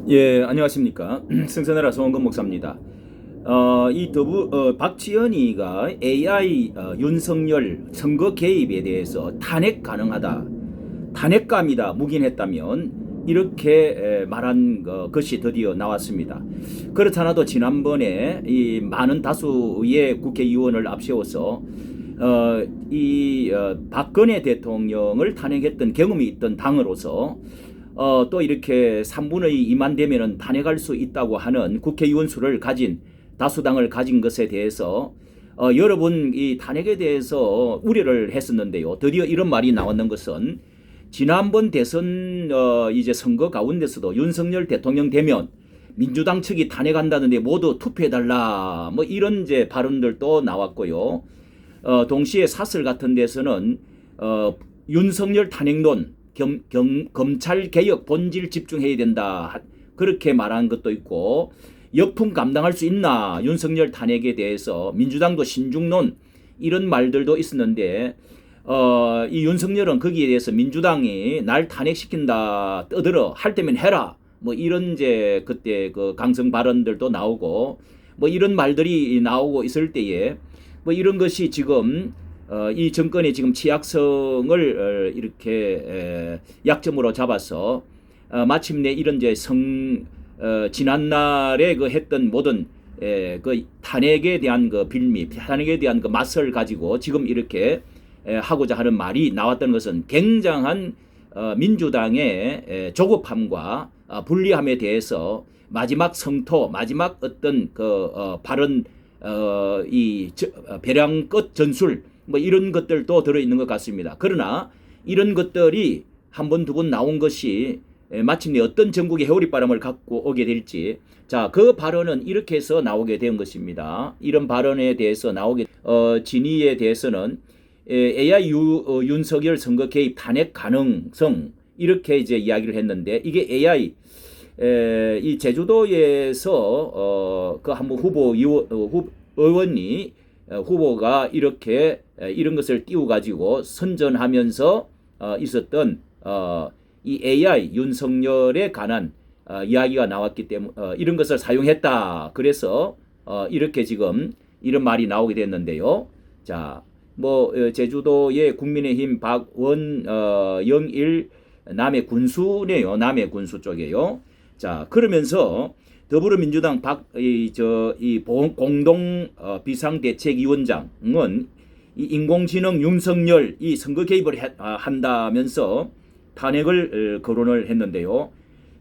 예, 안녕하십니까. 승선해라 송원근 목사입니다. 박지현이가 AI 윤석열 선거 개입에 대해서 탄핵 가능하다, 탄핵감이다 묵인했다면 이렇게 말한 것이 드디어 나왔습니다. 그렇잖아도 지난번에 이 많은 다수의 국회의원을 앞세워서 박근혜 대통령을 탄핵했던 경험이 있던 당으로서 또 이렇게 3분의 2만 되면은 탄핵할 수 있다고 하는 국회의원 수를 가진 다수당을 가진 것에 대해서 여러 분 이 탄핵에 대해서 우려를 했었는데요. 드디어 이런 말이 나왔는 것은 지난번 대선 이제 선거 가운데서도 윤석열 대통령 되면 민주당 측이 탄핵한다는데 모두 투표해달라 뭐 이런 이제 발언들도 나왔고요. 동시에 사설 같은 데서는 윤석열 탄핵론 검찰개혁 본질 집중해야 된다 그렇게 말한 것도 있고, 역풍 감당할 수 있나 윤석열 탄핵에 대해서 민주당도 신중론 이런 말들도 있었는데 이 윤석열은 거기에 대해서 민주당이 날 탄핵시킨다 떠들어 할 때면 해라 뭐 이런 이제 그때 그 강성 발언들도 나오고 뭐 이런 말들이 나오고 있을 때에 뭐 이런 것이 지금 이 정권의 지금 취약성을 이렇게 약점으로 잡아서 마침내 이런 이제 지난날에 그 했던 모든 그 탄핵에 대한 그 빌미, 탄핵에 대한 그 맛을 가지고 지금 이렇게 하고자 하는 말이 나왔던 것은 굉장한 민주당의 조급함과 불리함에 대해서 마지막 성토, 마지막 어떤 그 발언, 배량끝 전술 뭐 이런 것들도 들어있는 것 같습니다. 그러나 이런 것들이 한 번, 두 번 나온 것이 마침내 어떤 전국의 해오리바람을 갖고 오게 될지, 자, 그 발언은 이렇게 해서 나오게 된 것입니다. 이런 발언에 대해서 진위에 대해서는 AI 윤석열 선거 개입 탄핵 가능성 이렇게 이제 이야기를 했는데, 이게 AI 이 제주도에서 그 한번 후보가 이렇게 이런 것을 띄워 가지고 선전하면서 있었던 이 AI 윤석열에 관한 이야기가 나왔기 때문에 이런 것을 사용했다. 그래서 이렇게 지금 이런 말이 나오게 됐는데요. 자, 뭐 제주도의 국민의힘 박원영일 남해 군수네요. 남해 군수 쪽에요. 자, 그러면서 더불어민주당 공동 비상대책위원장은 이 인공지능 윤석열 이 선거 개입을 한다면서 탄핵을 거론을 했는데요.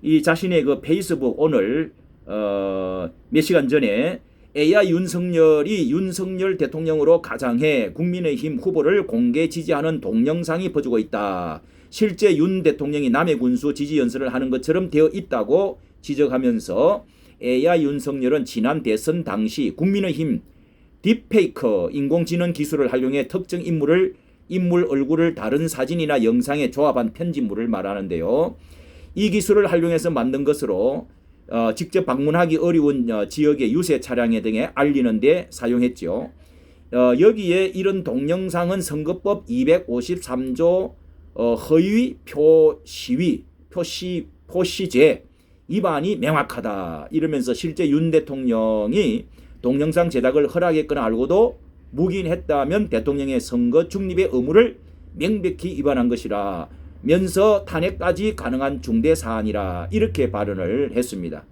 이 자신의 그 페이스북 오늘 몇 시간 전에 AI 윤석열이 윤석열 대통령으로 가장해 국민의힘 후보를 공개 지지하는 동영상이 퍼지고 있다. 실제 윤 대통령이 남해 군수 지지 연설을 하는 것처럼 되어 있다고 지적하면서 AI 윤석열은 지난 대선 당시 국민의힘 딥페이커 인공지능 기술을 활용해 특정 인물 얼굴을 다른 사진이나 영상에 조합한 편집물을 말하는데요. 이 기술을 활용해서 만든 것으로 직접 방문하기 어려운 지역의 유세 차량에 등에 알리는 데 사용했죠. 여기에 이런 동영상은 선거법 253조 허위 표시죄 위반이 명확하다 이러면서 실제 윤 대통령이 동영상 제작을 허락했거나 알고도 묵인했다면 대통령의 선거 중립의 의무를 명백히 위반한 것이라 면서 탄핵까지 가능한 중대 사안이라 이렇게 발언을 했습니다.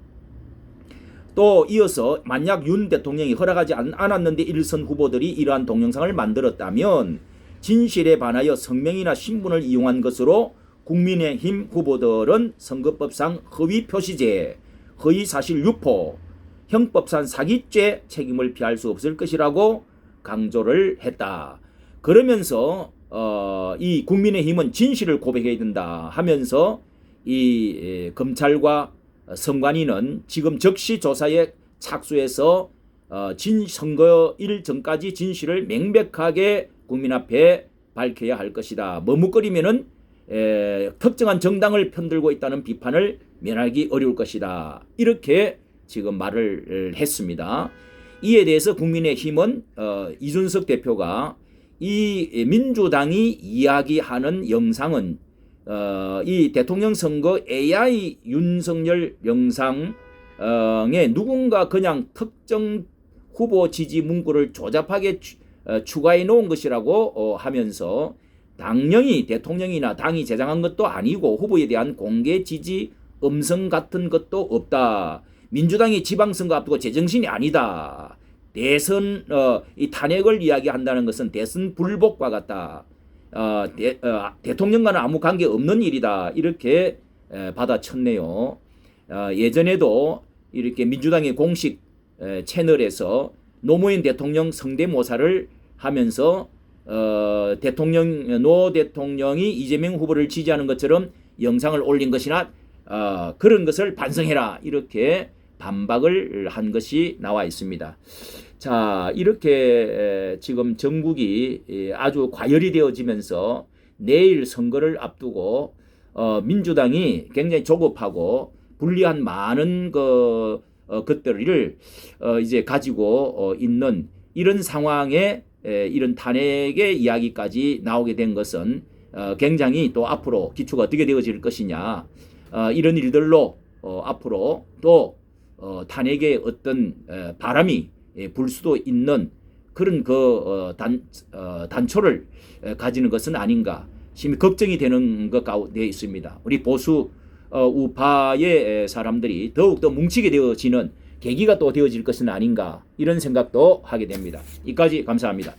또 이어서 만약 윤 대통령이 허락하지 않았는데 일선 후보들이 이러한 동영상을 만들었다면 진실에 반하여 성명이나 신분을 이용한 것으로 국민의힘 후보들은 선거법상 허위 표시죄, 허위 사실 유포, 형법상 사기죄 책임을 피할 수 없을 것이라고 강조를 했다. 그러면서 이 국민의힘은 진실을 고백해야 된다 하면서 이 검찰과 선관위는 지금 적시 조사에 착수해서 선거일 전까지 진실을 명백하게 국민 앞에 밝혀야 할 것이다. 머뭇거리면은 특정한 정당을 편들고 있다는 비판을 면하기 어려울 것이다. 이렇게 지금 말을 했습니다. 이에 대해서 국민의힘은 이준석 대표가 이 민주당이 이야기하는 영상은 이 대통령 선거 AI 윤석열 영상에 누군가 그냥 특정 후보 지지 문구를 조잡하게 추가해 놓은 것이라고 하면서 당연히 대통령이나 당이 제정한 것도 아니고 후보에 대한 공개 지지 음성 같은 것도 없다. 민주당이 지방선거 앞두고 제정신이 아니다. 대선 이 탄핵을 이야기한다는 것은 대선 불복과 같다. 대통령과는 아무 관계 없는 일이다. 이렇게 받아쳤네요. 예전에도 이렇게 민주당의 공식 채널에서 노무현 대통령 성대모사를 하면서 노 대통령이 이재명 후보를 지지하는 것처럼 영상을 올린 것이나 그런 것을 반성해라. 이렇게 반박을 한 것이 나와 있습니다. 자, 이렇게 지금 전국이 아주 과열이 되어지면서 내일 선거를 앞두고 민주당이 굉장히 조급하고 불리한 많은 것들을 이제 가지고 있는 이런 상황에 이런 탄핵의 이야기까지 나오게 된 것은 굉장히 또 앞으로 기초가 어떻게 되어질 것이냐, 이런 일들로 앞으로 또 탄핵의 어떤 바람이 불 수도 있는 그런 단초를 가지는 것은 아닌가 심히 걱정이 되는 것 가운데 있습니다. 우리 보수 우파의 사람들이 더욱더 뭉치게 되어지는 계기가 또 되어질 것은 아닌가 이런 생각도 하게 됩니다. 이까지 감사합니다.